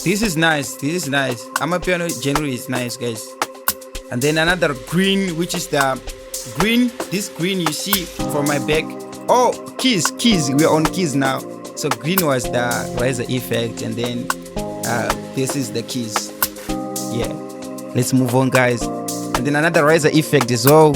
This is nice. This is nice. Amapiano generally is nice, guys. And then another green, which is the green. This green you see from my back. Oh, keys. We're on keys now. So green was the riser effect, and then this is the keys. Yeah. Let's move on, guys. And then another riser effect as well.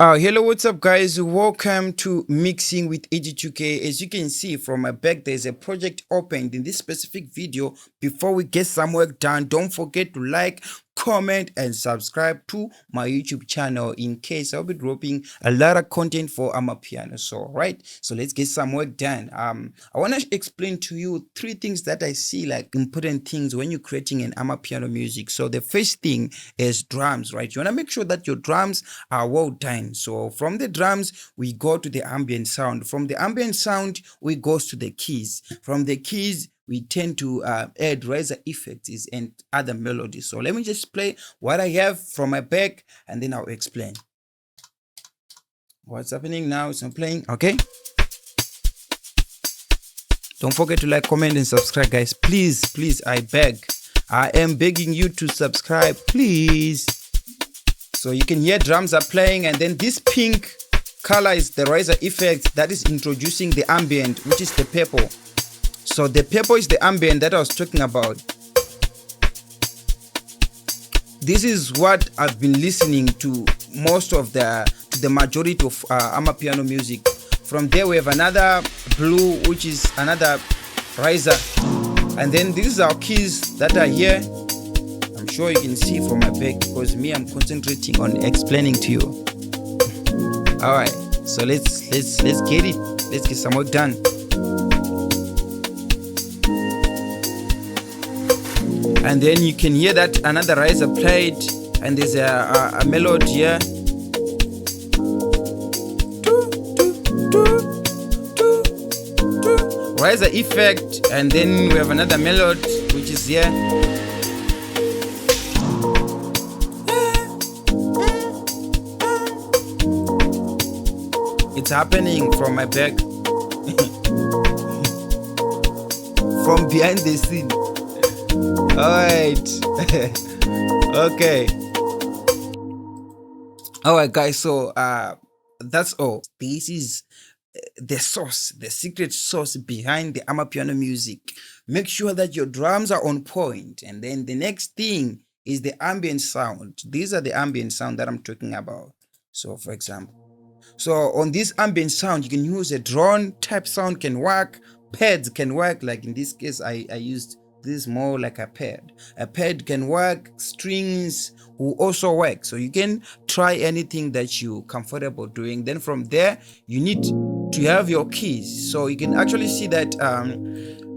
Hello, what's up, guys? Welcome to Mixing with AG2K. As you can see from my back, there's a project opened in this specific video. Before we get some work done, don't forget to like, comment, and subscribe to my YouTube channel in case I'll be dropping a lot of content for Amapiano. So, right, so let's get some work done. I want to explain to you 3 things that I see like important things when you're creating an Amapiano music. So the first thing is drums, right? You want to make sure that your drums are well done. So from the drums, we go to the ambient sound. From the ambient sound, we go to the keys. From the keys, we tend to add riser effects and other melodies. So let me just play what I have from my back, and then I'll explain what's happening now. It's not playing. Okay. Don't forget to like, comment, and subscribe, guys. Please, I beg. I am begging you to subscribe, please. So you can hear drums are playing, and then this pink color is the riser effect that is introducing the ambient, which is the purple. So the purple is the ambient that I was talking about. This is what I've been listening to most of the majority of Amapiano music. From there we have another blue, which is another riser, and then these are keys that are here. I'm sure you can see from my back because me, I'm concentrating on explaining to you. All right, so let's get it. Let's get some work done. And then you can hear that another riser played, and there's a melody here. Riser effect, and then we have another melody which is here. It's happening from my back, from behind the scene. Alright. Okay. Alright, guys, so that's all. This is the sauce, the secret sauce behind the Amapiano music. Make sure that your drums are on point, and then the next thing is the ambient sound. These are the ambient sound that I'm talking about. So for example, so on this ambient sound, you can use a drone type sound, can work, pads can work. Like in this case, I used this is more like a pad. A pad can work, strings will also work. So you can try anything that you're comfortable doing. Then from there, you need to have your keys. So you can actually see that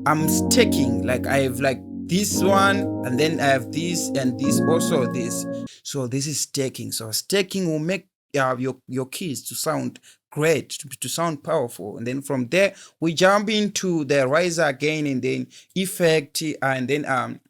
I'm stacking. Like I have like this one, and then I have this and this, also this. So this is stacking. So stacking will make your keys to sound great, to sound powerful. And then from there we jump into the riser again, and then effect, and then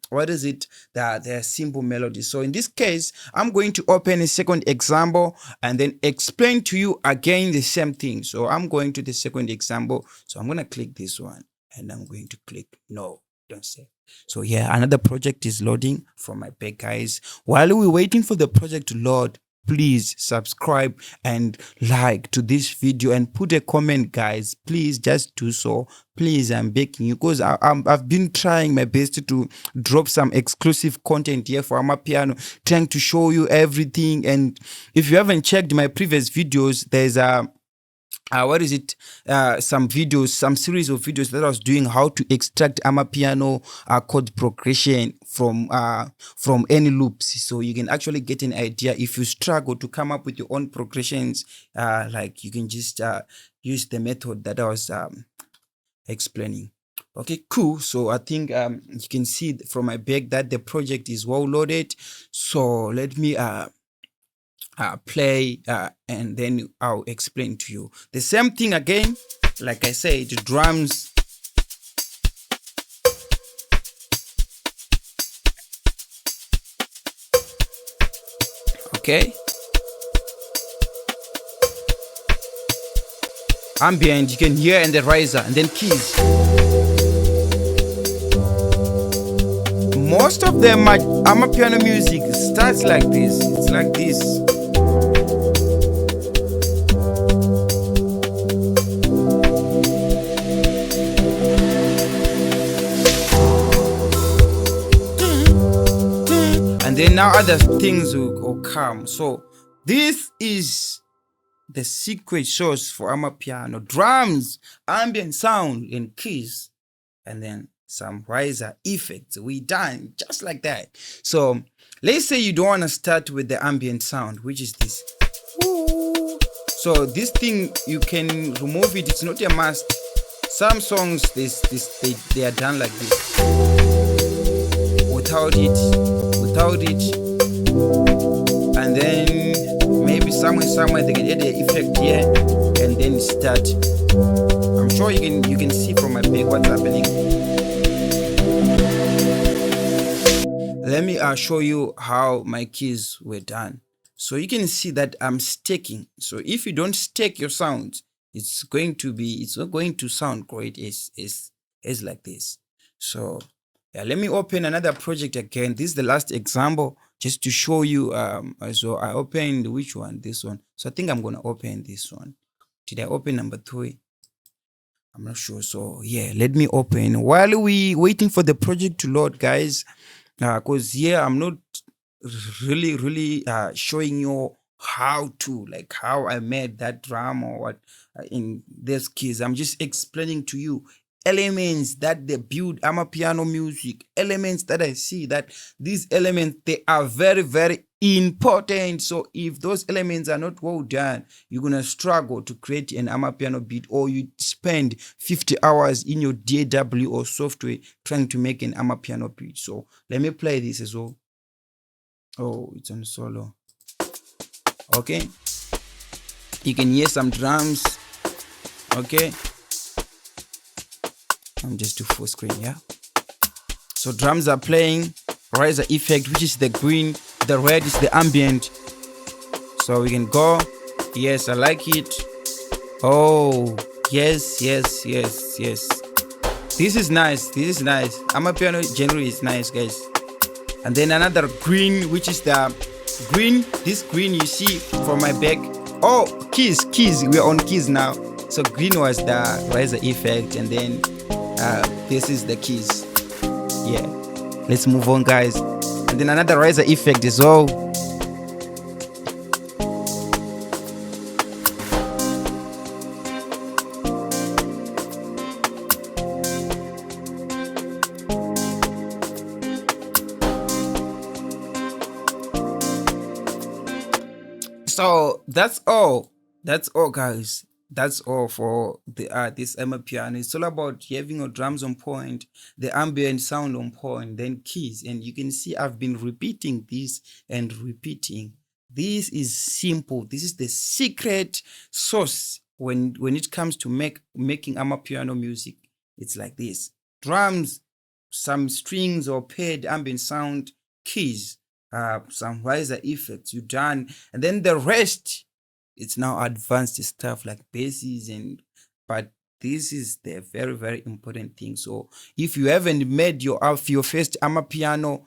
what is it, the simple melody. So in this case, I'm going to open a second example and then explain to you again the same thing. So I'm going to the second example. So I'm going to click this one, and I'm going to click no, don't save. So yeah, another project is loading from my back, guys. While we're waiting for the project to load, please subscribe and like to this video and put a comment, guys. Please just do so. Please, I'm begging you, because I've been trying my best to drop some exclusive content here for Amapiano, trying to show you everything. And if you haven't checked my previous videos, there's some videos, some series of videos that I was doing how to extract Amapiano chord progression from any loops. So you can actually get an idea if you struggle to come up with your own progressions. Like you can just use the method that I was explaining. Okay, cool. So I think you can see from my back that the project is well loaded. So let me play and then I'll explain to you the same thing again. Like I said, drums, okay, ambient, you can hear, and the riser, and then keys. Most of them Amapiano music starts like this. It's like this. And then now other things will come. So this is the secret sauce for Amapiano: drums, ambient sound, and keys, and then some riser effects. We done just like that. So let's say you don't want to start with the ambient sound, which is this. So this thing, you can remove it. It's not a must. Some songs they are done like this. Without it, and then maybe somewhere they can add the effect here and then start. I'm sure you can see from my back what's happening. Let me show you how my keys were done. So you can see that I'm staking. So if you don't stake your sounds, it's not going to sound great as like this. So yeah, let me open another project again. This is the last example just to show you. So I opened which one? This one. So I think I'm gonna open this one. Did I open number 3? I'm not sure. So yeah, let me open while we waiting for the project to load, guys. Because I'm not really showing you how I made that drum or what in this case. I'm just explaining to you elements that they build Amapiano music, elements that I see that these elements, they are very important. So if those elements are not well done, you're gonna struggle to create an Amapiano beat, or you spend 50 hours in your DAW or software trying to make an Amapiano beat. So let me play this as well. Oh, it's on solo. Okay, you can hear some drums. Okay, I'm just to full screen. Yeah, so drums are playing, riser effect, which is the green, the red is the ambient. So we can go. Yes, I like it. Oh yes. This is nice. Amapiano generally is nice, guys. And then another green, which is the green. This green you see from my back. Oh, keys. We're on keys now. So green was the riser effect, and then this is the keys. Yeah, let's move on, guys. And then another riser effect as well. So that's all, guys. That's all for the this Amapiano. It's all about having your drums on point, the ambient sound on point, then keys. And you can see I've been repeating this and repeating. This is simple. This is the secret sauce when it comes to making Amapiano music. It's like this: drums, some strings or paired ambient sound, keys, some riser effects, you done, and then the rest, it's now advanced stuff like basses but this is the very important thing. So if you haven't made your first Amapiano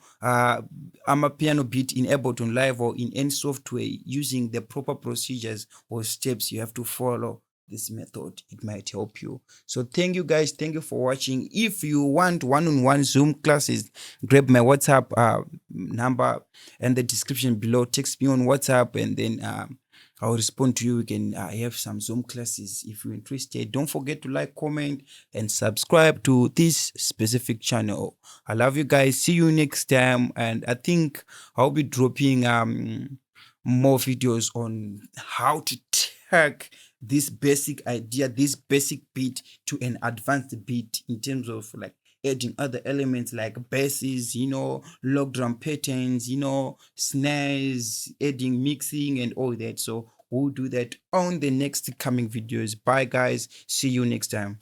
beat in Ableton Live or in any software using the proper procedures or steps you have to follow, this method, it might help you. So thank you, guys. Thank you for watching. If you want one-on-one Zoom classes, grab my WhatsApp number in the description below. Text me on WhatsApp, and then I'll respond to you. We can have some Zoom classes if you're interested. Don't forget to like, comment, and subscribe to this specific channel. I love you guys. See you next time. And I think I'll be dropping more videos on how to take this basic idea, this basic beat to an advanced beat in terms of like adding other elements like basses, log drum patterns, snares, adding mixing and all that. So we'll do that on the next coming videos. Bye, guys. See you next time.